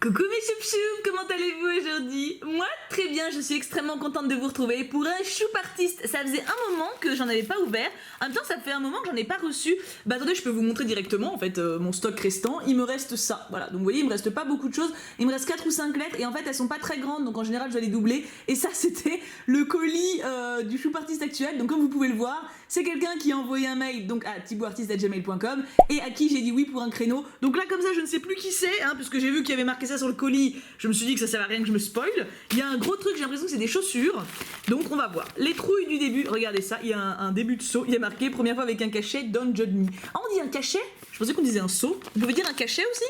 Coucou mes choup-choup, comment allez-vous aujourd'hui? Moi, très bien, je suis extrêmement contente de vous retrouver pour un choup artiste. Ça faisait un moment que j'en avais pas ouvert, en même temps ça fait un moment que j'en ai pas reçu. Bah attendez, je peux vous montrer directement en fait mon stock restant, il me reste ça, voilà. Donc vous voyez, il me reste pas beaucoup de choses, il me reste 4 ou 5 lettres et en fait elles sont pas très grandes, donc en général je dois les doubler. Et ça c'était le colis du choup artiste actuel, donc comme vous pouvez le voir, c'est quelqu'un qui a envoyé un mail donc à thibouartiste@gmail.com et à qui j'ai dit oui pour un créneau. Donc là comme ça je ne sais plus qui c'est, hein, puisque j'ai vu qu'il y avait marqué ça sur le colis, je me suis dit que ça servait à rien que je me spoil. Il y a un gros truc, j'ai l'impression que c'est des chaussures, donc on va voir. Les trouilles du début, regardez ça, il y a un début de saut, il y a marqué première fois avec un cachet, don't judge me. Ah on dit un cachet? Je pensais qu'on disait un saut. Vous pouvez dire un cachet aussi?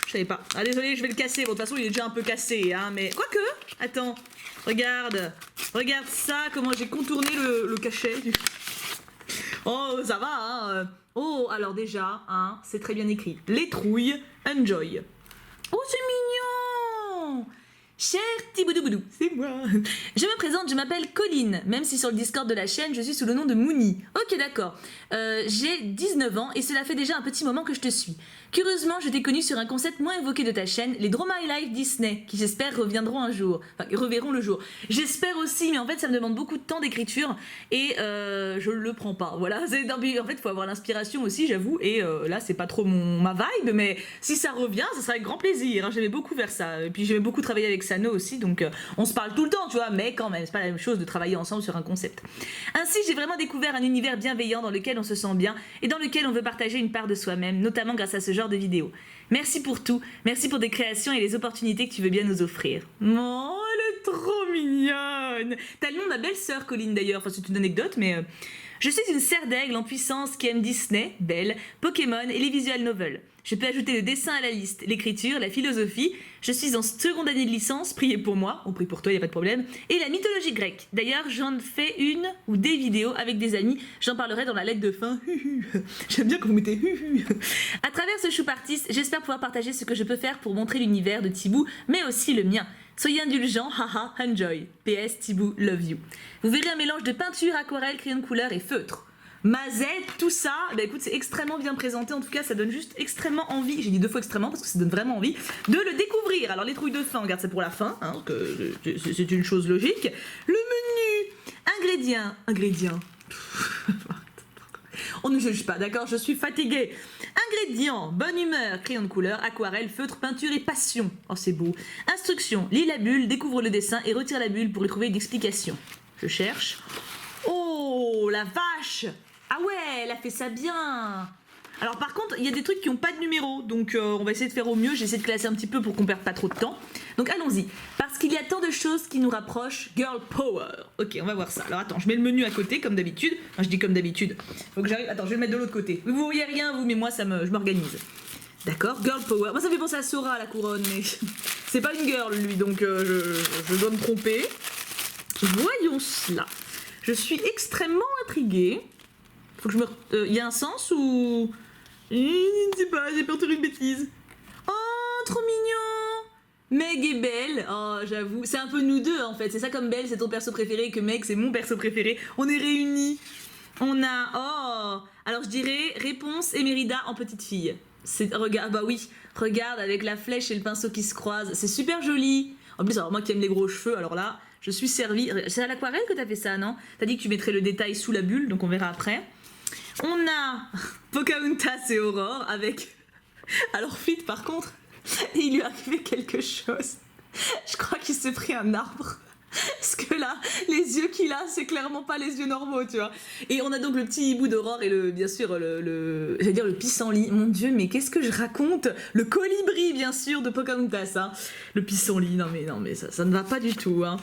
Je savais pas. Ah désolé, je vais le casser, bon de toute façon il est déjà un peu cassé, hein, mais quoique, attends, regarde ça, comment j'ai contourné le cachet du... Oh, ça va, hein. Oh, alors déjà, hein, c'est très bien écrit. Les trouilles, enjoy. Oh, c'est mignon! Cher Thiboudoubou, c'est moi. Je me présente, je m'appelle Colline, même si sur le Discord de la chaîne, je suis sous le nom de Mouni. Ok, d'accord. J'ai 19 ans et cela fait déjà un petit moment que je te suis. Curieusement, je t'ai connu sur un concept moins évoqué de ta chaîne, les Draw My Life Disney, qui j'espère reviendront un jour. Enfin, reverront le jour. J'espère aussi, mais en fait, ça me demande beaucoup de temps d'écriture et je le prends pas. Voilà, en fait, il faut avoir l'inspiration aussi, j'avoue, et là, c'est pas trop ma vibe, mais si ça revient, ça sera avec grand plaisir. Hein. J'aimais beaucoup faire ça. Et puis, j'aimais beaucoup travailler avec Sano aussi, donc on se parle tout le temps, tu vois, mais quand même, c'est pas la même chose de travailler ensemble sur un concept. Ainsi, j'ai vraiment découvert un univers bienveillant dans lequel on se sent bien et dans lequel on veut partager une part de soi-même, notamment grâce à ce genre de vidéos. Merci pour tout, merci pour tes créations et les opportunités que tu veux bien nous offrir. Oh, elle est trop mignonne. T'as le nom de ma belle-sœur, Colline, d'ailleurs, enfin c'est une anecdote, mais... Je suis une serre d'aigle en puissance qui aime Disney, Belle, Pokémon et les visual novels. Je peux ajouter le dessin à la liste, l'écriture, la philosophie. Je suis en seconde année de licence, priez pour moi, on prie pour toi, il n'y a pas de problème. Et la mythologie grecque. D'ailleurs, j'en fais une ou des vidéos avec des amis. J'en parlerai dans la lettre de fin. J'aime bien quand vous mettez À travers ce choup artiste, j'espère pouvoir partager ce que je peux faire pour montrer l'univers de Thibou, mais aussi le mien. Soyez indulgents, haha, enjoy. PS, Thibou, love you. Vous verrez un mélange de peinture, aquarelle, crayon de couleur et feutre. Mazette, tout ça, bah écoute, c'est extrêmement bien présenté, en tout cas ça donne juste extrêmement envie, j'ai dit 2 fois extrêmement parce que ça donne vraiment envie de le découvrir. Alors les trouilles de fin, on garde ça pour la fin, hein, c'est une chose logique. Le menu, ingrédients. On ne juge pas, d'accord, je suis fatiguée. Ingrédients, bonne humeur, crayon de couleur, aquarelle, feutre, peinture et passion. Oh c'est beau. Instructions, lis la bulle, découvre le dessin et retire la bulle pour y trouver une explication. Je cherche. Oh la vache! Ah ouais, elle a fait ça bien. Alors par contre, il y a des trucs qui n'ont pas de numéro, donc on va essayer de faire au mieux, j'essaie de classer un petit peu pour qu'on perde pas trop de temps. Donc allons-y, parce qu'il y a tant de choses qui nous rapprochent, girl power. Ok, on va voir ça. Alors attends, je mets le menu à côté comme d'habitude. Enfin, je dis comme d'habitude. Faut que j'arrive. Attends, je vais le mettre de l'autre côté. Vous voyez rien vous, mais moi je m'organise. D'accord, girl power. Moi ça me fait penser à Sora la couronne, mais c'est pas une girl lui, donc je dois me tromper. Voyons cela. Je suis extrêmement intriguée. Faut que je me... y a un sens ou... Je ne sais pas, j'ai peur de faire une bêtise. Oh, trop mignon! Meg et Belle, oh j'avoue, c'est un peu nous deux en fait, c'est ça comme Belle c'est ton perso préféré et que Meg c'est mon perso préféré, on est réunis. On a, oh, alors je dirais réponse Émérida en petite fille. Regarde, bah oui, regarde avec la flèche et le pinceau qui se croisent, c'est super joli. En plus, alors moi qui aime les gros cheveux, alors là, je suis servie. C'est à l'aquarelle que t'as fait ça, non? T'as dit que tu mettrais le détail sous la bulle, donc on verra après. On a Pocahontas et Aurore avec... Alors Fit par contre, il lui est arrivé quelque chose. Je crois qu'il s'est pris un arbre. Parce que là, les yeux qu'il a, c'est clairement pas les yeux normaux, tu vois. Et on a donc le petit hibou d'Aurore et bien sûr j'allais dire le pissenlit. Mon Dieu, mais qu'est-ce que je raconte? Le colibri, bien sûr, de Pocahontas, hein. Le pissenlit, non mais ça ne va pas du tout, hein.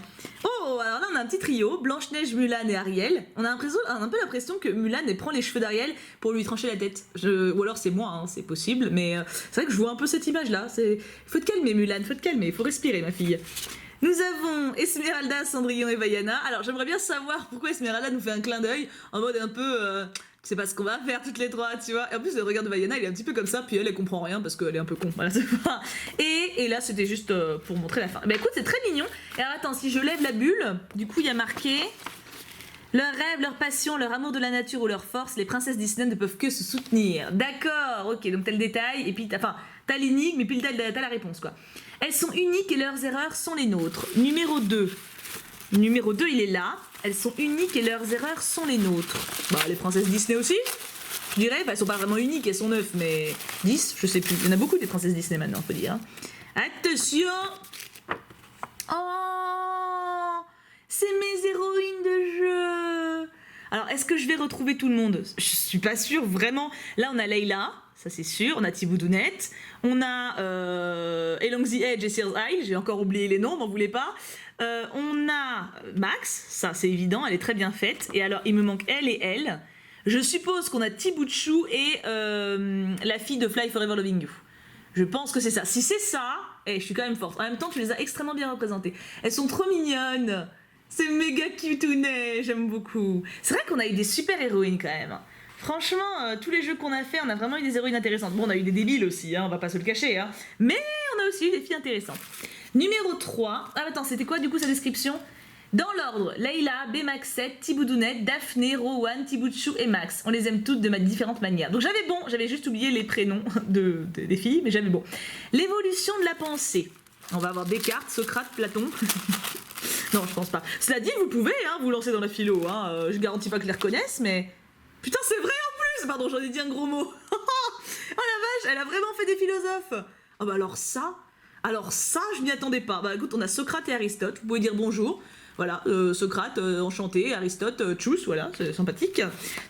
Oh, alors là on a un petit trio, Blanche-Neige, Mulan et Ariel. On a un peu l'impression que Mulan elle prend les cheveux d'Ariel pour lui trancher la tête. Ou alors c'est moi, hein, c'est possible, mais c'est vrai que je vois un peu cette image-là. Faut te calmer Mulan, faut te calmer, faut respirer ma fille. Nous avons Esmeralda, Cendrillon et Vaiana. Alors j'aimerais bien savoir pourquoi Esmeralda nous fait un clin d'œil en mode un peu... tu sais pas ce qu'on va faire toutes les trois, tu vois. Et en plus le regard de Vaiana il est un petit peu comme ça, puis elle comprend rien parce qu'elle est un peu con. Voilà, c'est pas... Et là c'était juste pour montrer la fin. Bah écoute c'est très mignon. Et alors attends, si je lève la bulle, du coup il y a marqué... Leurs rêves, leur passion, leur amour de la nature ou leur force, les princesses Disney ne peuvent que se soutenir. D'accord, ok, donc t'as le détail, et puis enfin, T'as l'énigme et puis t'as la réponse, quoi. Elles sont uniques et leurs erreurs sont les nôtres. Numéro 2. Numéro 2, il est là. Elles sont uniques et leurs erreurs sont les nôtres. Bah, les princesses Disney aussi, je dirais. Enfin, elles sont pas vraiment uniques, elles sont 9, mais 10, je sais plus. Il y en a beaucoup des princesses Disney maintenant, faut dire. Attention! Oh! C'est mes héroïnes de jeu! Alors, est-ce que je vais retrouver tout le monde? Je suis pas sûre, vraiment. Là, on a Layla, ça c'est sûr. On a Thibaudounet. On a Along the Edge et Sears Isle. J'ai encore oublié les noms, m'en voulez pas. On a Max, ça c'est évident, elle est très bien faite. Et alors, il me manque elle et elle. Je suppose qu'on a Thiboutchou et la fille de Fly Forever Loving You. Je pense que c'est ça. Si c'est ça, je suis quand même forte. En même temps, tu les as extrêmement bien représentées. Elles sont trop mignonnes. C'est méga cutounet, j'aime beaucoup. C'est vrai qu'on a eu des super héroïnes quand même. Franchement, tous les jeux qu'on a fait, on a vraiment eu des héroïnes intéressantes. Bon, on a eu des débiles aussi, hein, on va pas se le cacher. Hein. Mais on a aussi eu des filles intéressantes. Numéro 3. Ah, attends, c'était quoi du coup sa description? Dans l'ordre, Layla, Bmax7, Thibaudounet, Daphné, Rowan, Thiboutchou et Max. On les aime toutes de différentes manières. Donc j'avais bon, j'avais juste oublié les prénoms des filles, mais j'avais bon. L'évolution de la pensée. On va avoir Descartes, Socrate, Platon. Non, je pense pas. Cela dit, vous pouvez vous lancer dans la philo. Hein. Je garantis pas que je les reconnaisse, mais... Putain, c'est vrai en plus. Pardon, j'en ai dit un gros mot. Oh la vache, elle a vraiment fait des philosophes. Ah bah alors ça, je m'y attendais pas. Bah écoute, on a Socrate et Aristote. Vous pouvez dire bonjour. Voilà, Socrate, enchanté, Aristote, tchuss, voilà, c'est sympathique.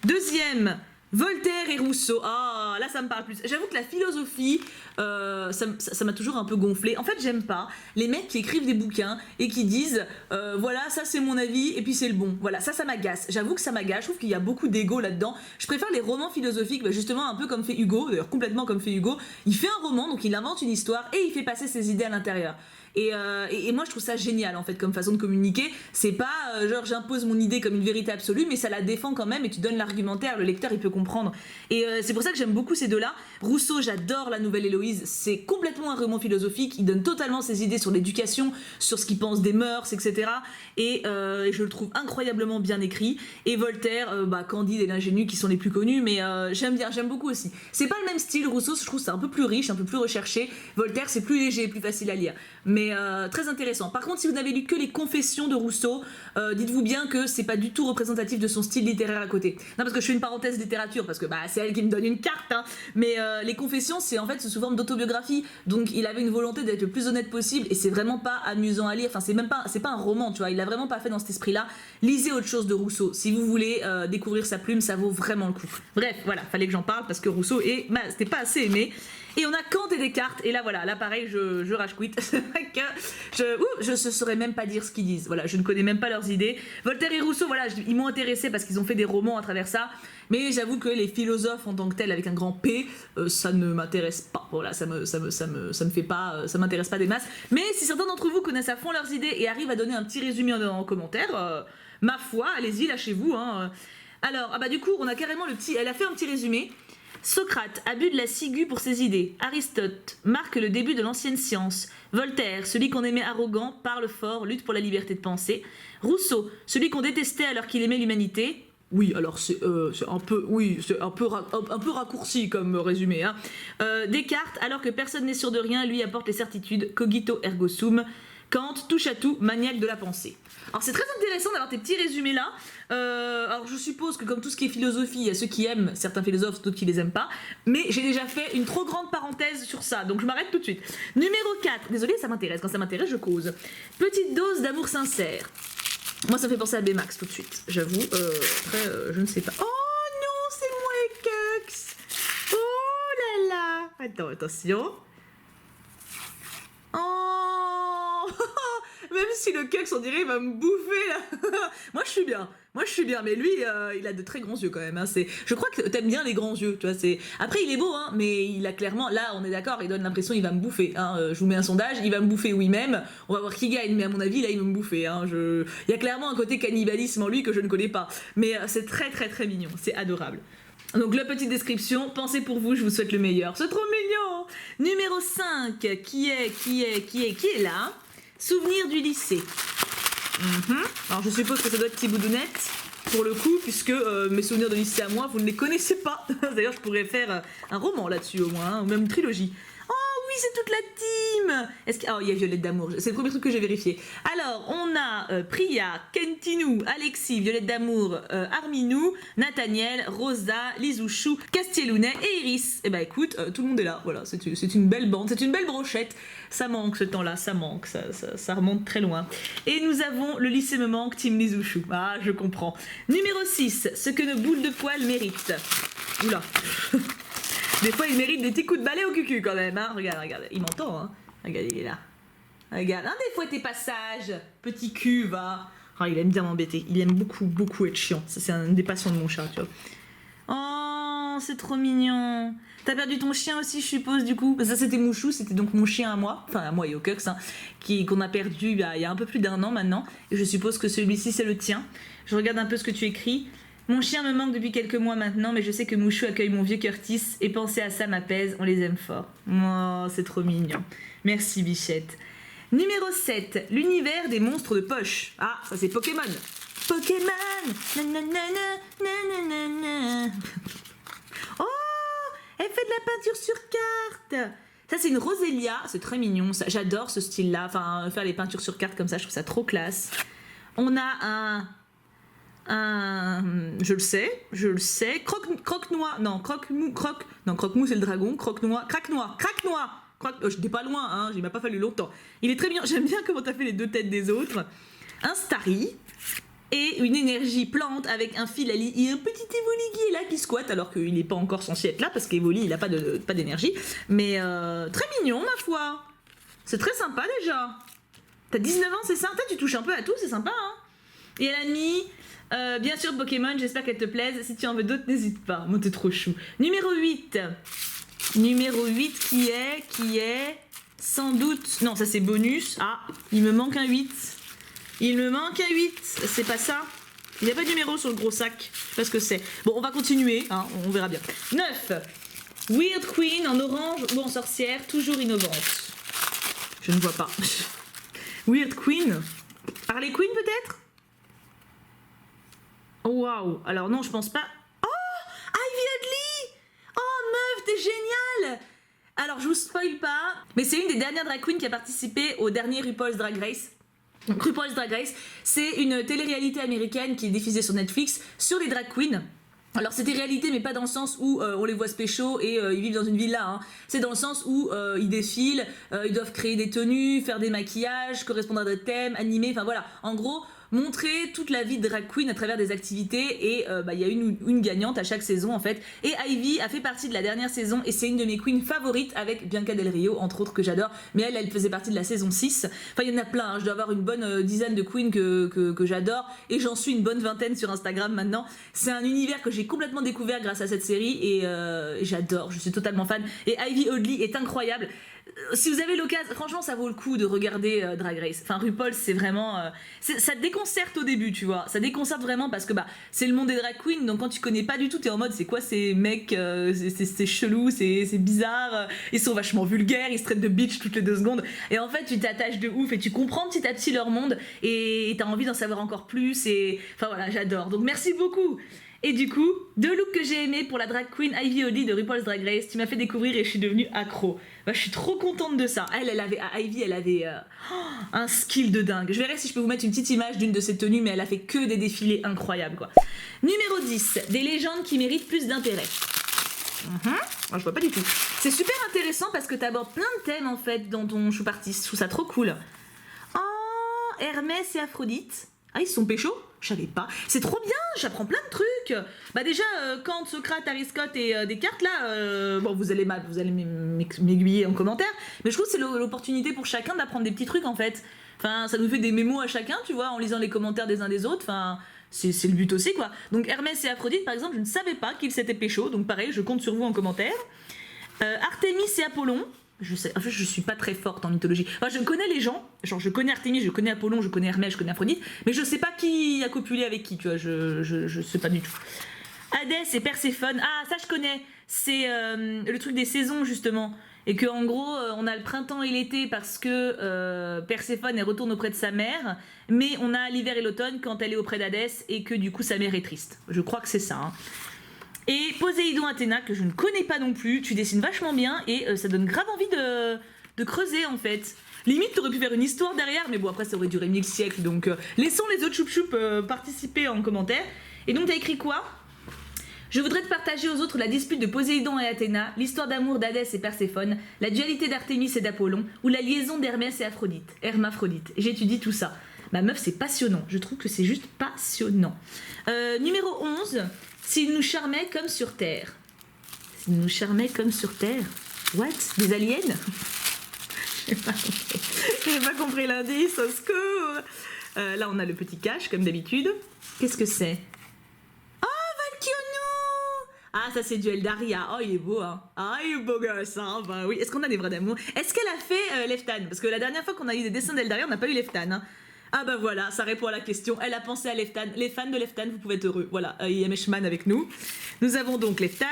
Deuxième, Voltaire et Rousseau. Ah, là ça me parle plus. J'avoue que la philosophie, ça m'a toujours un peu gonflé. En fait, j'aime pas les mecs qui écrivent des bouquins et qui disent voilà, ça c'est mon avis et puis c'est le bon. Voilà, ça m'agace. J'avoue que ça m'agace. Je trouve qu'il y a beaucoup d'ego là-dedans. Je préfère les romans philosophiques, justement un peu comme fait Hugo, d'ailleurs complètement comme fait Hugo. Il fait un roman, donc il invente une histoire et il fait passer ses idées à l'intérieur. Et moi je trouve ça génial en fait comme façon de communiquer. C'est pas genre j'impose mon idée comme une vérité absolue, mais ça la défend quand même et tu donnes l'argumentaire, le lecteur il peut comprendre. Et c'est pour ça que j'aime beaucoup ces deux-là. Rousseau, j'adore La Nouvelle Héloïse, c'est complètement un roman philosophique, il donne totalement ses idées sur l'éducation, sur ce qu'il pense des mœurs, etc. Et je le trouve incroyablement bien écrit. Et Voltaire, Candide et l'ingénu qui sont les plus connus, mais j'aime beaucoup aussi. C'est pas le même style, Rousseau, je trouve c'est un peu plus riche, un peu plus recherché. Voltaire c'est plus léger, plus facile à lire. Mais très intéressant. Par contre, si vous n'avez lu que les Confessions de Rousseau, dites-vous bien que c'est pas du tout représentatif de son style littéraire à côté. Non, parce que je fais une parenthèse littérature, parce que c'est elle qui me donne une carte, hein. Mais les Confessions, c'est sous forme d'autobiographie. Donc il avait une volonté d'être le plus honnête possible, et c'est vraiment pas amusant à lire. Enfin, c'est pas un roman, tu vois. Il l'a vraiment pas fait dans cet esprit-là. Lisez autre chose de Rousseau. Si vous voulez découvrir sa plume, ça vaut vraiment le coup. Bref, voilà, fallait que j'en parle parce que Rousseau c'était pas assez aimé. Et on a Kant et Descartes, et là voilà, là pareil, je rage quit. C'est vrai que je ne saurais même pas dire ce qu'ils disent, voilà, je ne connais même pas leurs idées. Voltaire et Rousseau, voilà, ils m'ont intéressé parce qu'ils ont fait des romans à travers ça, mais j'avoue que les philosophes en tant que tels, avec un grand P, ça ne m'intéresse pas, voilà, ça me fait pas, ça m'intéresse pas des masses. Mais si certains d'entre vous connaissent à fond leurs idées et arrivent à donner un petit résumé en commentaire, ma foi, allez-y, lâchez-vous, hein. Alors, du coup, on a carrément elle a fait un petit résumé. Socrate, abus de la ciguë pour ses idées. Aristote, marque le début de l'ancienne science. Voltaire, celui qu'on aimait arrogant, parle fort, lutte pour la liberté de penser. Rousseau, celui qu'on détestait alors qu'il aimait l'humanité. Oui, alors c'est un peu raccourci comme résumé. Hein. Descartes, alors que personne n'est sûr de rien, lui apporte les certitudes. Cogito ergo sum. Kant, touche à tout, maniaque de la pensée. Alors c'est très intéressant d'avoir tes petits résumés là. Alors je suppose que comme tout ce qui est philosophie, il y a ceux qui aiment certains philosophes, d'autres qui les aiment pas. Mais j'ai déjà fait une trop grande parenthèse sur ça, donc je m'arrête tout de suite. Numéro 4, désolé ça m'intéresse, quand ça m'intéresse je cause. Petite dose d'amour sincère. Moi ça me fait penser à Bmax tout de suite, j'avoue. Après je ne sais pas. Oh non, c'est moi et Kux. Oh là là. Attends, attention. Oh. Même si le Kux on dirait il va me bouffer là. Moi je suis bien, mais lui il a de très grands yeux quand même, hein. Je crois que t'aimes bien les grands yeux, tu vois, après il est beau, hein, mais il a clairement, là on est d'accord, il donne l'impression il va me bouffer, hein. Je vous mets un sondage, il va me bouffer oui même, on va voir qui gagne, mais à mon avis là il va me bouffer, hein. Il y a clairement un côté cannibalisme en lui que je ne connais pas, mais c'est très très très mignon, c'est adorable. Donc la petite description, pensez pour vous, je vous souhaite le meilleur, c'est trop mignon. Numéro 5, qui est là? Souvenir du lycée. Alors je suppose que ça doit être Thibaudounet pour le coup, puisque mes souvenirs de lycée à moi, vous ne les connaissez pas. D'ailleurs je pourrais faire un roman là-dessus au moins, hein, ou même une trilogie. Oh oui, c'est toute la team. Est-ce que... Oh, il y a Violette d'Amour, c'est le premier truc que j'ai vérifié. Alors, on a Priya, Kentinou, Alexis, Violette d'Amour, Arminou, Nathaniel, Rosa, Lizouchou, Castielounet et Iris. Et bah écoute, tout le monde est là, voilà, c'est une belle bande, c'est une belle brochette. Ça manque ce temps-là, ça manque, ça remonte très loin. Et nous avons le lycée me manque, Team Lizouchou. Ah, je comprends. Numéro 6, ce que nos boules de poil méritent. Oula. Des fois, il mérite des petits coups de balai au cucu quand même. Hein. Regarde, regarde, il m'entend. Hein. Regarde, il est là. Regarde, des fois tes passages. Petit cul, va. Oh, il aime bien m'embêter. Il aime beaucoup, beaucoup être chiant. Ça, c'est une des passions de mon chat, tu vois. Oh, c'est trop mignon. T'as perdu ton chien aussi, je suppose, du coup. Ça, c'était Mouchou, c'était donc mon chien à moi. Enfin, à moi et au Cux, hein, qu'on a perdu il y a un peu plus d'1 an maintenant. Et je suppose que celui-ci, c'est le tien. Je regarde un peu ce que tu écris. Mon chien me manque depuis quelques mois maintenant, mais je sais que Mouchou accueille mon vieux Curtis et penser à ça m'apaise, on les aime fort. Oh, c'est trop mignon. Merci, Bichette. Numéro 7, l'univers des monstres de poche. Ah, ça c'est Pokémon. Pokémon. Oh, elle fait de la peinture sur carte. Ça c'est une Rosélia, c'est très mignon. J'adore ce style-là, enfin faire les peintures sur carte comme ça, je trouve ça trop classe. On a je le sais, croque-noix, non, croque-mou c'est le dragon, croque-noix, craque-noix, j'étais pas loin, hein, il m'a pas fallu longtemps. Il est très bien, j'aime bien comment t'as fait les deux têtes des autres. Un Starry et une énergie plante avec un Filali et un petit Evoli qui est là, qui squatte alors qu'il n'est pas encore censé être là parce qu'Evoli il a pas d'énergie, mais très mignon ma foi. C'est très sympa déjà. T'as 19 ans, c'est ça? Tu touches un peu à tout, c'est sympa, hein. Et à la nuit, bien sûr Pokémon, j'espère qu'elle te plaise. Si tu en veux d'autres, n'hésite pas. Moi, t'es trop chou. Numéro 8. Numéro 8 qui est sans doute... Non, ça c'est bonus. Ah, il me manque un 8. Il me manque un 8. C'est pas ça. Il n'y a pas de numéro sur le gros sac. Je sais pas ce que c'est. Bon, on va continuer. Hein, on verra bien. 9. Weird Queen en orange ou en sorcière, toujours innovante. Je ne vois pas. Weird Queen. Harley Quinn peut-être? Oh waouh, alors non, je pense pas. Oh, Ivy Oddly. Oh meuf, t'es géniale. Alors je vous spoil pas, mais c'est une des dernières drag queens qui a participé au dernier RuPaul's Drag Race. Donc RuPaul's Drag Race, c'est une télé-réalité américaine qui est diffusée sur Netflix sur les drag queens. Alors c'était réalité mais pas dans le sens où on les voit spéciaux et ils vivent dans une villa, hein. C'est dans le sens où ils défilent, ils doivent créer des tenues, faire des maquillages, correspondre à des thèmes, animer, enfin voilà, en gros montrer toute la vie de drag queen à travers des activités et il y a une gagnante à chaque saison en fait. Et Ivy a fait partie de la dernière saison et c'est une de mes queens favorites avec Bianca Del Rio entre autres que j'adore, mais elle faisait partie de la saison 6. Enfin il y en a plein, hein. Je dois avoir une bonne dizaine de queens que j'adore et j'en suis une bonne vingtaine sur Instagram maintenant. C'est un univers que j'ai complètement découvert grâce à cette série et j'adore, je suis totalement fan et Ivy Oddly est incroyable. Si vous avez l'occasion, franchement ça vaut le coup de regarder Drag Race. Enfin RuPaul c'est vraiment... ça déconcerte au début tu vois, ça déconcerte vraiment parce que c'est le monde des drag queens, donc quand tu connais pas du tout t'es en mode c'est quoi ces mecs, c'est chelou, c'est bizarre, ils sont vachement vulgaires, ils se traitent de bitch toutes les 2 secondes et en fait tu t'attaches de ouf et tu comprends petit à petit leur monde et t'as envie d'en savoir encore plus et... Enfin voilà, j'adore, donc merci beaucoup. Et du coup, 2 looks que j'ai aimés pour la drag queen Ivy Oddly de RuPaul's Drag Race, tu m'as fait découvrir et je suis devenue accro. Je suis trop contente de ça. Ivy, elle avait un skill de dingue. Je verrai si je peux vous mettre une petite image d'une de ses tenues, mais elle a fait que des défilés incroyables, quoi. Numéro 10, des légendes qui méritent plus d'intérêt. Moi, je vois pas du tout. C'est super intéressant parce que t'abordes plein de thèmes, en fait, dans ton chou party. Je trouve ça trop cool. Oh, Hermès et Aphrodite. Ah, ils se sont pécho? Je savais pas. C'est trop bien, j'apprends plein de trucs. Déjà, quand Socrate, Aristote et Descartes, là, bon, vous allez m'aiguiller en commentaire, mais je trouve que c'est l'opportunité pour chacun d'apprendre des petits trucs, en fait. Enfin, ça nous fait des mémos à chacun, tu vois, en lisant les commentaires des uns des autres. Enfin, c'est le but aussi, quoi. Donc, Hermès et Aphrodite, par exemple, je ne savais pas qu'ils s'étaient pécho, donc pareil, je compte sur vous en commentaire. Artémis et Apollon. En fait, je suis pas très forte en mythologie. Enfin, je connais les gens, genre je connais Artémis, je connais Apollon, je connais Hermès, je connais Aphrodite, mais je sais pas qui a copulé avec qui, tu vois, je sais pas du tout. Hadès et Perséphone, ah ça je connais, c'est le truc des saisons justement, et que en gros on a le printemps et l'été parce que Perséphone elle retourne auprès de sa mère, mais on a l'hiver et l'automne quand elle est auprès d'Hadès et que du coup sa mère est triste. Je crois que c'est ça. Hein. Et Poséidon Athéna, que je ne connais pas non plus, tu dessines vachement bien et ça donne grave envie de creuser en fait. Limite, t'aurais pu faire une histoire derrière, mais bon, après ça aurait duré 1000 siècles, donc laissons les autres choup-choup participer en commentaire. Et donc t'as écrit quoi? Je voudrais te partager aux autres la dispute de Poséidon et Athéna, l'histoire d'amour d'Hadès et Perséphone, la dualité d'Artémis et d'Apollon, ou la liaison d'Hermès et Hermaphrodite. J'étudie tout ça. Ma meuf, c'est passionnant. Je trouve que c'est juste passionnant. Numéro 11. S'ils nous charmaient comme sur Terre. S'ils nous charmaient comme sur Terre. What? Des aliens? J'ai pas compris l'indice, au secours. Là, on a le petit cache, comme d'habitude. Qu'est-ce que c'est? Ah, ça c'est du Eldaria. Oh, il est beau, hein. Ah, il est beau gosse, hein. Bah oui. Est-ce qu'on a des vrais d'amour? Est-ce qu'elle a fait Leftan? Parce que la dernière fois qu'on a eu des dessins d'Eldaria, on n'a pas eu Leftan, hein. Ah bah voilà, ça répond à la question. Elle a pensé à Leftan. Les fans de Leftan, vous pouvez être heureux. Voilà, il y a Meshman avec nous. Nous avons donc Leftan.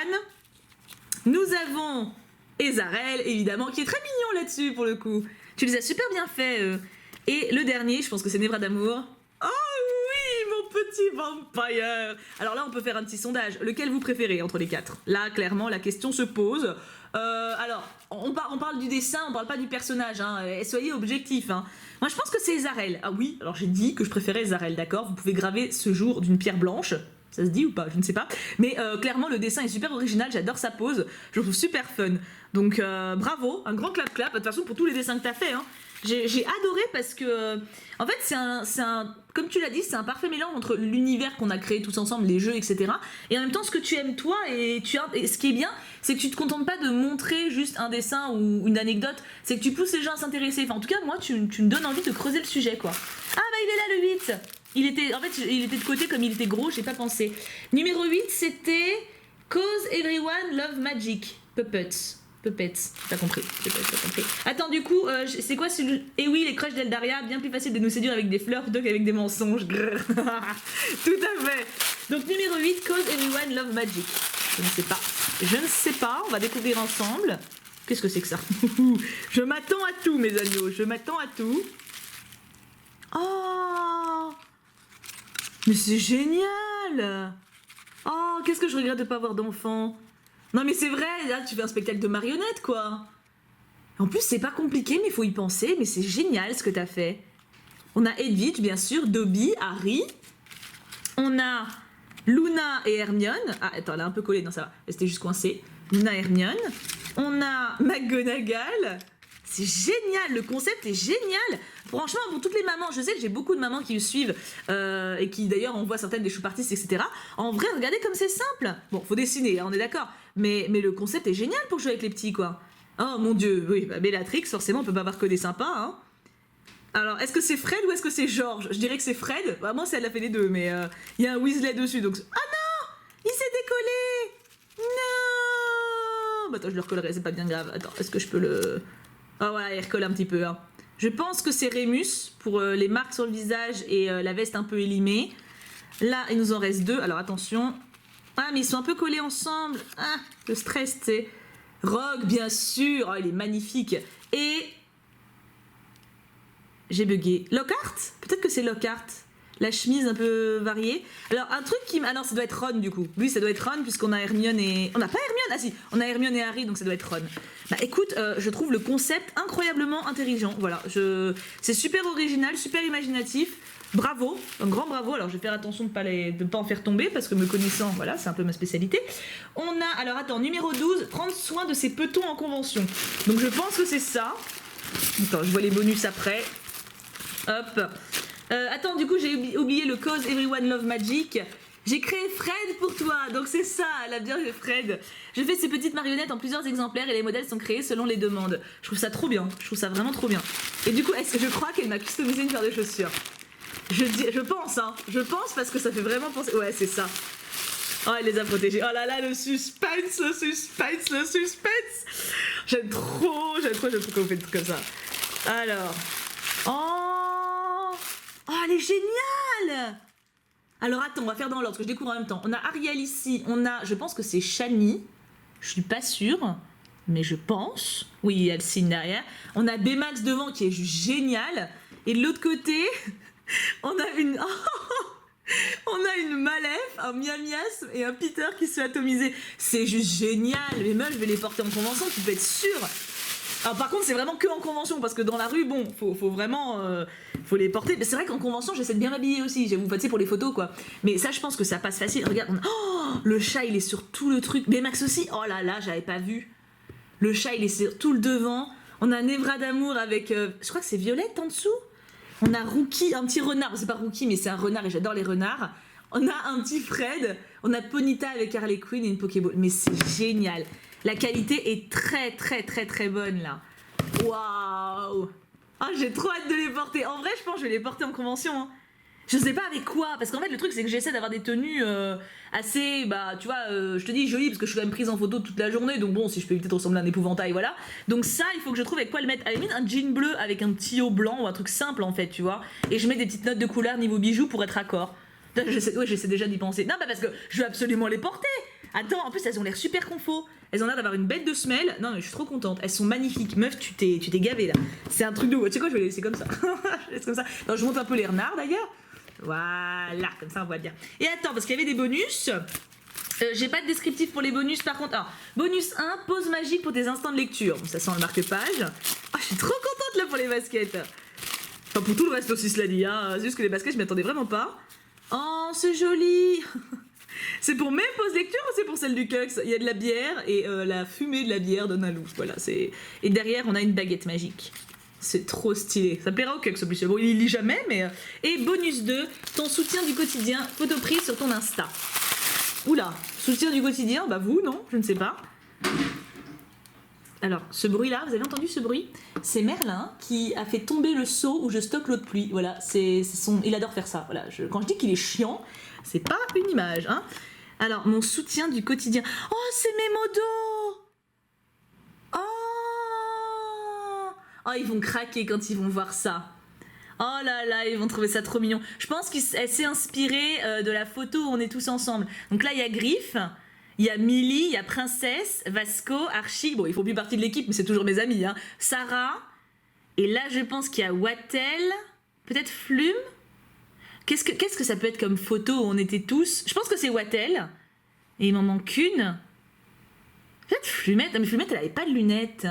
Nous avons Ezarel, évidemment, qui est très mignon là-dessus, pour le coup. Tu les as super bien fait. Et le dernier, je pense que c'est Névra d'amour. Oh oui, mon petit vampire. Alors là, on peut faire un petit sondage. Lequel vous préférez entre les quatre? Là, clairement, la question se pose. Alors, on parle du dessin, on parle pas du personnage. Hein. Soyez objectifs. Hein. Moi, je pense que c'est Ezarel. Ah oui, alors j'ai dit que je préférais Ezarel, d'accord? Vous pouvez graver ce jour d'une pierre blanche. Ça se dit ou pas? Je ne sais pas. Mais clairement, le dessin est super original. J'adore sa pose. Je le trouve super fun. Donc, bravo. Un grand clap-clap. De toute façon, pour tous les dessins que tu as fait. Hein. J'ai adoré parce que, en fait, c'est un, comme tu l'as dit, c'est un parfait mélange entre l'univers qu'on a créé tous ensemble, les jeux, etc. Et en même temps, ce que tu aimes toi et ce qui est bien, c'est que tu te contentes pas de montrer juste un dessin ou une anecdote, c'est que tu pousses les gens à s'intéresser. Enfin, en tout cas, moi, tu me donnes envie de creuser le sujet, quoi. Ah bah, il est là le 8. En fait, il était de côté comme il était gros, j'ai pas pensé. Numéro 8, c'était Cause Everyone Love Magic. Puppets, t'as compris. Attends, du coup, c'est quoi celui... Eh oui, les crushs d'Eldaria, bien plus facile de nous séduire avec des fleurs plutôt qu'avec des mensonges. Tout à fait. Donc numéro 8, Cause Everyone Love Magic. Je ne sais pas, on va découvrir ensemble. Qu'est-ce que c'est que ça? Je m'attends à tout, mes agneaux, je m'attends à tout. Oh, mais c'est génial. Oh, qu'est-ce que je regrette de pas avoir d'enfant. Non mais c'est vrai, là tu fais un spectacle de marionnettes quoi. En plus c'est pas compliqué mais il faut y penser, mais c'est génial ce que t'as fait. On a Edwidge bien sûr, Dobby, Harry. On a Luna et Hermione. Ah attends, elle a un peu collé, non ça va, c'était juste coincé. Luna et Hermione. On a McGonagall. C'est génial, le concept est génial. Franchement, pour toutes les mamans, je sais que j'ai beaucoup de mamans qui me suivent et qui d'ailleurs envoient certaines des choupartistes, etc. En vrai, regardez comme c'est simple. Bon, faut dessiner, hein, on est d'accord. Mais le concept est génial pour jouer avec les petits, quoi. Oh mon dieu, oui, bah, Bellatrix, forcément, on peut pas avoir que des sympas, hein. Alors, est-ce que c'est Fred ou est-ce que c'est George? Je dirais que c'est Fred. Bah, moi, elle a fait les deux, mais il y a un Weasley dessus, donc... Ah non, il s'est décollé. Non. Bah, attends, je le recollerai, c'est pas bien grave. Attends, est-ce que je peux le... Ah ouais, il recolle un petit peu. Hein. Je pense que c'est Rémus pour les marques sur le visage et la veste un peu élimée. Là, il nous en reste deux. Alors attention. Ah, mais ils sont un peu collés ensemble. Ah, le stress, tu sais. Rogue, bien sûr. Oh, il est magnifique. Et... J'ai bugué. Lockhart? Peut-être que c'est Lockhart. La chemise un peu variée. Alors, un truc qui... Ah non, ça doit être Ron, du coup. Lui, ça doit être Ron, puisqu'on a Hermione et... On n'a pas Hermione? Ah si, on a Hermione et Harry, donc ça doit être Ron. Bah écoute, je trouve le concept incroyablement intelligent. Voilà, c'est super original, super imaginatif. Bravo, un grand bravo. Alors, je vais faire attention de ne pas en faire tomber, parce que me connaissant, voilà, c'est un peu ma spécialité. On a... Alors, attends, numéro 12, prendre soin de ses petons en convention. Donc, je pense que c'est ça. Attends, je vois les bonus après. Hop. Attends, du coup, j'ai oublié le Cause Everyone Love Magic. J'ai créé Fred pour toi, donc c'est ça, la bien Fred. J'ai fait ces petites marionnettes en plusieurs exemplaires et les modèles sont créés selon les demandes. Je trouve ça trop bien, je trouve ça vraiment trop bien. Et du coup, je crois qu'elle m'a customisé une paire de chaussures. Je pense, hein. Je pense parce que ça fait vraiment penser... Ouais, c'est ça. Oh, elle les a protégés. Oh là là, le suspense, le suspense, le suspense. J'aime trop quand vous faites des trucs comme ça. Alors... Oh, elle est géniale! Alors attends, on va faire dans l'ordre, parce que je découvre en même temps. On a Ariel ici, on a, je pense que c'est Shani. Je suis pas sûre, mais je pense. Oui, il y a le signe derrière. On a Baymax devant qui est juste génial. Et de l'autre côté, on a une... Oh, On a une Malef, un Miamias et un Peter qui se fait atomiser. C'est juste génial. Mais meufs, je vais les porter en convention, tu peux être sûr. Alors par contre, c'est vraiment que en convention, parce que dans la rue, bon, faut vraiment... faut les porter. Mais c'est vrai qu'en convention, j'essaie de bien m'habiller aussi. J'avoue, tu sais, pour les photos, quoi. Mais ça, je pense que ça passe facile. Regarde, oh, le chat, il est sur tout le truc. Mais Max aussi, oh là là, j'avais pas vu. Le chat, il est sur tout le devant. On a Nevra d'amour avec... je crois que c'est Violette en dessous. On a Rookie, un petit renard. C'est pas Rookie, mais c'est un renard et j'adore les renards. On a un petit Fred. On a Ponyta avec Harley Quinn et une Pokéball. Mais c'est génial. La qualité est très très très très bonne là. Waouh. Ah, j'ai trop hâte de les porter. En vrai, je pense que je vais les porter en convention. Hein. Je sais pas avec quoi, parce qu'en fait le truc c'est que j'essaie d'avoir des tenues assez, bah tu vois, je te dis jolies parce que je suis quand même prise en photo toute la journée, donc bon, si je peux éviter de ressembler à un épouvantail, voilà. Donc ça, il faut que je trouve avec quoi le mettre. À la limite, un jean bleu avec un petit haut blanc ou un truc simple en fait, tu vois. Et je mets des petites notes de couleur niveau bijoux pour être raccord. J'essaie déjà d'y penser. Non, bah parce que je veux absolument les porter. Attends, en plus elles ont l'air super confo. Elles ont l'air d'avoir une bête de semelle. Non mais je suis trop contente. Elles sont magnifiques. Meuf, tu t'es gavée là. C'est un truc de... Tu sais quoi, je vais les laisser comme ça. Je laisse comme ça. Non, je monte un peu les renards d'ailleurs. Voilà, comme ça on voit bien. Et attends, parce qu'il y avait des bonus. J'ai pas de descriptif pour les bonus par contre. Alors, bonus 1, pause magique pour tes instants de lecture. Bon, ça sent le marque-page. Oh, je suis trop contente là pour les baskets. Enfin, pour tout le reste aussi, cela dit. Hein. C'est juste que les baskets, je m'y attendais vraiment pas. Oh, c'est joli. C'est pour mes pauses lecture ou c'est pour celle du Cux? Il y a de la bière et la fumée de la bière donne un loup. Voilà, c'est... Et derrière, on a une baguette magique. C'est trop stylé. Ça plaira au Cux, obligé. Bon, il lit jamais, mais... Et bonus 2, ton soutien du quotidien, photo prise sur ton Insta. Oula, soutien du quotidien, bah vous, non? Je ne sais pas. Alors, ce bruit-là, vous avez entendu ce bruit? C'est Merlin qui a fait tomber le seau où je stocke l'eau de pluie. Voilà, c'est son... Il adore faire ça. Voilà, quand je dis qu'il est chiant, c'est pas une image, hein. Alors, mon soutien du quotidien. Oh, c'est mes modos! Oh, ils vont craquer quand ils vont voir ça. Oh là là, ils vont trouver ça trop mignon. Je pense qu'elle s'est inspirée de la photo où on est tous ensemble. Donc là, il y a Griff, il y a Millie, il y a Princesse, Vasco, Archie. Bon, ils font plus partie de l'équipe, mais c'est toujours mes amis. Hein. Sarah. Et là, je pense qu'il y a Wattel. Peut-être Flume. Qu'est-ce que ça peut être comme photo où on était tous? Je pense que c'est Wattel. Et il m'en manque une. Peut-être Flumette. Mais Flumette, elle avait pas de lunettes.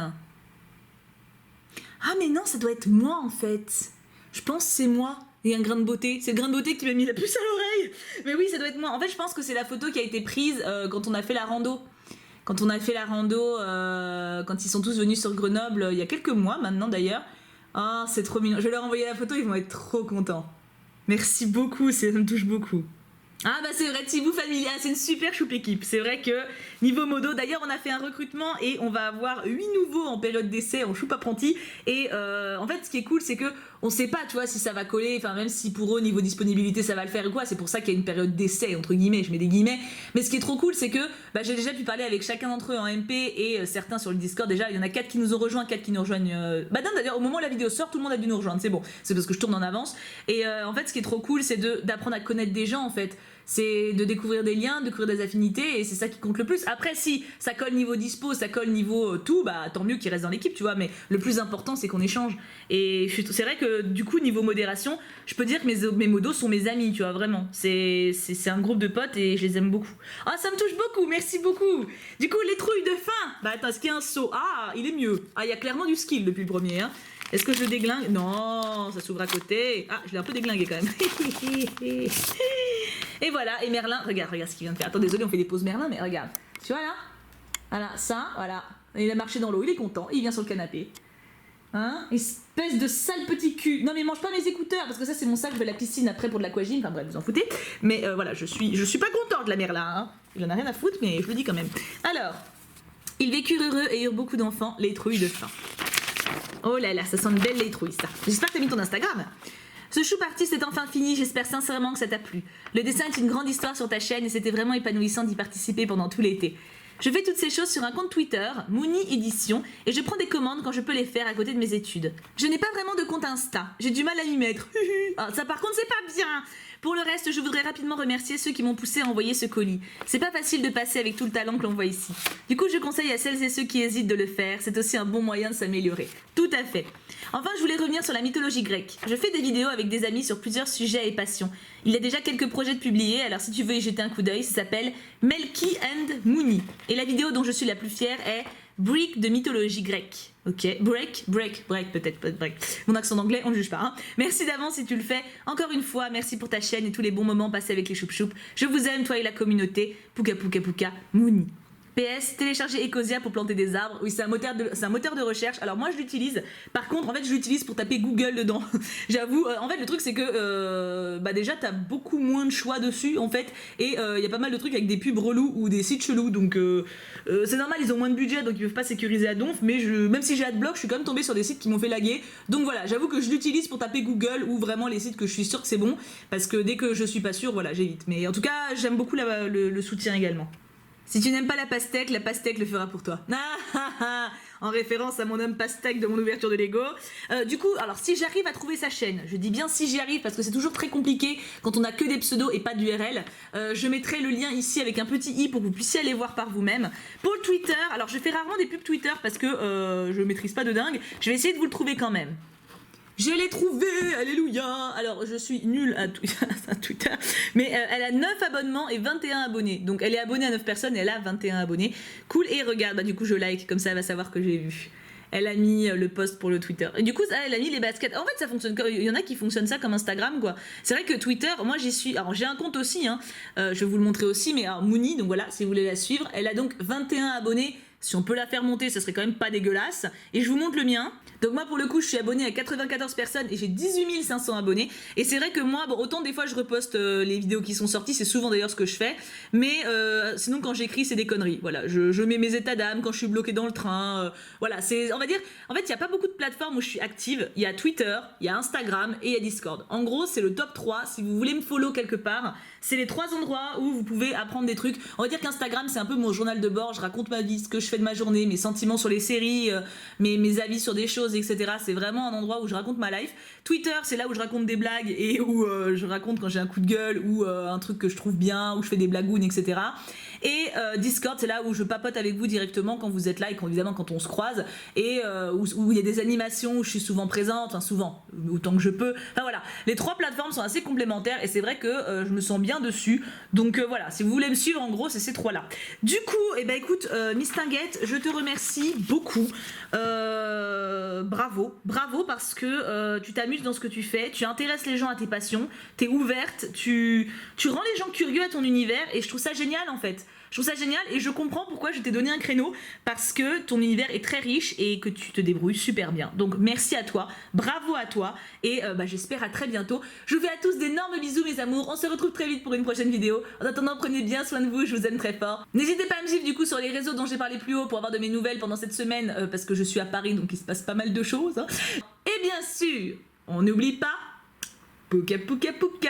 Ah mais non, ça doit être moi en fait. Je pense que c'est moi. Et un grain de beauté. C'est le grain de beauté qui m'a mis la puce à l'oreille. Mais oui, ça doit être moi. En fait, je pense que c'est la photo qui a été prise quand on a fait la rando. Quand on a fait la rando, quand ils sont tous venus sur Grenoble, il y a quelques mois maintenant d'ailleurs. Ah, c'est trop mignon. Je vais leur envoyer la photo, ils vont être trop contents. Merci beaucoup, ça me touche beaucoup. Ah bah c'est vrai, Tibou Familia, c'est une super choupe équipe. C'est vrai que niveau modo, d'ailleurs on a fait un recrutement et on va avoir 8 nouveaux en période d'essai en choupe apprenti. Et en fait ce qui est cool c'est que on sait pas tu vois si ça va coller, enfin même si pour eux niveau disponibilité ça va le faire ou quoi. C'est pour ça qu'il y a une période d'essai entre guillemets, je mets des guillemets. Mais ce qui est trop cool c'est que bah, j'ai déjà pu parler avec chacun d'entre eux en MP et certains sur le Discord. Déjà il y en a 4 qui nous ont rejoints, 4 qui nous rejoignent. Bah non d'ailleurs au moment où la vidéo sort tout le monde a dû nous rejoindre, c'est bon. C'est parce que je tourne en avance. Et en fait ce qui est trop cool c'est d'apprendre à connaître des gens en fait. C'est de découvrir des liens, de découvrir des affinités et c'est ça qui compte le plus. Après si ça colle niveau dispo, ça colle niveau tout, bah tant mieux qu'ils restent dans l'équipe tu vois, mais le plus important c'est qu'on échange. Et c'est vrai que du coup niveau modération, je peux dire que mes modos sont mes amis tu vois, vraiment. C'est un groupe de potes et je les aime beaucoup. Ah ça me touche beaucoup, merci beaucoup. Du coup les trouilles de fin, bah attends est-ce qu'il y a un saut? Ah il est mieux, ah il y a clairement du skill depuis le premier hein. Est-ce que je le déglingue? Non, ça s'ouvre à côté. Ah, je l'ai un peu déglingué quand même. Et voilà, et Merlin, regarde ce qu'il vient de faire. Attends, désolé, on fait des pauses Merlin, mais regarde. Tu vois là? Voilà, ça, voilà. Il a marché dans l'eau, il est content, il vient sur le canapé. Hein? Espèce de sale petit cul. Non mais mange pas mes écouteurs, parce que ça c'est mon sac de la piscine après pour de l'aquagym. Enfin bref, vous en foutez. Mais voilà, je suis pas contente la Merlin. Hein. Il en a rien à foutre, mais je le dis quand même. Alors, ils vécurent heureux et eurent beaucoup d'enfants, les trouilles de faim. Oh là là, ça sent une belle les trouilles ça. J'espère que t'as mis ton Instagram. Ce choupe artiste est enfin fini, j'espère sincèrement que ça t'a plu. Le dessin est une grande histoire sur ta chaîne et c'était vraiment épanouissant d'y participer pendant tout l'été. Je fais toutes ces choses sur un compte Twitter, Mouni Édition, et je prends des commandes quand je peux les faire à côté de mes études. Je n'ai pas vraiment de compte Insta, j'ai du mal à y mettre. Ah, ça par contre c'est pas bien. Pour le reste, je voudrais rapidement remercier ceux qui m'ont poussé à envoyer ce colis. C'est pas facile de passer avec tout le talent que l'on voit ici. Du coup, je conseille à celles et ceux qui hésitent de le faire, c'est aussi un bon moyen de s'améliorer. Tout à fait. Enfin, je voulais revenir sur la mythologie grecque. Je fais des vidéos avec des amis sur plusieurs sujets et passions. Il y a déjà quelques projets de publiés, alors si tu veux y jeter un coup d'œil, ça s'appelle Melki and Mouni. Et la vidéo dont je suis la plus fière est Brick de mythologie grecque. Ok, break peut-être, break. Mon accent d'anglais, on ne juge pas. Hein. Merci d'avance si tu le fais. Encore une fois, merci pour ta chaîne et tous les bons moments passés avec les choup-choup. Je vous aime, toi et la communauté. Puka puka puka, Mouni. PS, télécharger Ecosia pour planter des arbres. Oui, c'est un moteur de recherche. Alors moi, je l'utilise. Par contre, en fait, je l'utilise pour taper Google dedans. J'avoue. En fait, le truc, c'est que déjà, t'as beaucoup moins de choix dessus, en fait. Et il y a pas mal de trucs avec des pubs relous ou des sites chelous. Donc, c'est normal, ils ont moins de budget, donc ils peuvent pas sécuriser à donf. Mais même si j'ai Adblock, je suis quand même tombée sur des sites qui m'ont fait laguer. Donc voilà, j'avoue que je l'utilise pour taper Google ou vraiment les sites que je suis sûre que c'est bon. Parce que dès que je suis pas sûre, voilà, j'évite. Mais en tout cas, j'aime beaucoup le soutien également. Si tu n'aimes pas la pastèque le fera pour toi. En référence à mon homme pastèque de mon ouverture de Lego. Du coup, alors si j'arrive à trouver sa chaîne, je dis bien si j'y arrive parce que c'est toujours très compliqué quand on a que des pseudos et pas d'URL, je mettrai le lien ici avec un petit i pour que vous puissiez aller voir par vous-même. Pour le Twitter, alors je fais rarement des pubs Twitter parce que je maîtrise pas de dingue, je vais essayer de vous le trouver quand même. Je l'ai trouvé, alléluia. Alors, je suis nulle à Twitter, mais elle a 9 abonnements et 21 abonnés. Donc, elle est abonnée à 9 personnes et elle a 21 abonnés. Cool, et regarde, bah, du coup, je like, comme ça, elle va savoir que j'ai vu. Elle a mis le post pour le Twitter. Et du coup, elle a mis les baskets. En fait, ça fonctionne comme... Il y en a qui fonctionnent ça comme Instagram, quoi. C'est vrai que Twitter, moi, j'y suis... Alors, j'ai un compte aussi, hein. Je vais vous le montrer aussi, mais alors, Mouni, donc voilà, si vous voulez la suivre. Elle a donc 21 abonnés. Si on peut la faire monter, ça serait quand même pas dégueulasse. Et je vous montre le mien. Donc moi, pour le coup, je suis abonnée à 94 personnes et j'ai 18 500 abonnés. Et c'est vrai que moi, bon, autant des fois, je reposte les vidéos qui sont sorties. C'est souvent d'ailleurs ce que je fais. Mais sinon, quand j'écris, c'est des conneries. Voilà, je mets mes états d'âme quand je suis bloquée dans le train. Voilà, c'est, on va dire... En fait, il n'y a pas beaucoup de plateformes où je suis active. Il y a Twitter, il y a Instagram et il y a Discord. En gros, c'est le top 3. Si vous voulez me follow quelque part, c'est les 3 endroits où vous pouvez apprendre des trucs. On va dire qu'Instagram, c'est un peu mon journal de bord. Je raconte ma vie, ce que je fais de ma journée, mes sentiments sur les séries, mes avis sur des choses, etc. C'est vraiment un endroit où je raconte ma life. Twitter, c'est là où je raconte des blagues et où je raconte quand j'ai un coup de gueule ou un truc que je trouve bien, où je fais des blagounes, etc. Et Discord, c'est là où je papote avec vous directement quand vous êtes là et évidemment quand on se croise. Et où il y a des animations où je suis souvent présente, enfin souvent, autant que je peux. Enfin voilà, les 3 plateformes sont assez complémentaires et c'est vrai que je me sens bien dessus. Donc voilà, si vous voulez me suivre, en gros, c'est ces 3 là. Du coup, eh ben écoute, Miss Tinguette, je te remercie beaucoup. Bravo parce que tu t'amuses dans ce que tu fais, tu intéresses les gens à tes passions, t'es ouverte, tu rends les gens curieux à ton univers et je trouve ça génial en fait. Je trouve ça génial et je comprends pourquoi je t'ai donné un créneau parce que ton univers est très riche et que tu te débrouilles super bien. Donc merci à toi, bravo à toi et j'espère à très bientôt. Je vous fais à tous d'énormes bisous mes amours, on se retrouve très vite pour une prochaine vidéo. En attendant, prenez bien soin de vous, je vous aime très fort. N'hésitez pas à me suivre du coup sur les réseaux dont j'ai parlé plus haut pour avoir de mes nouvelles pendant cette semaine parce que je suis à Paris donc il se passe pas mal de choses. Hein. Et bien sûr, on n'oublie pas, Puka Puka Puka.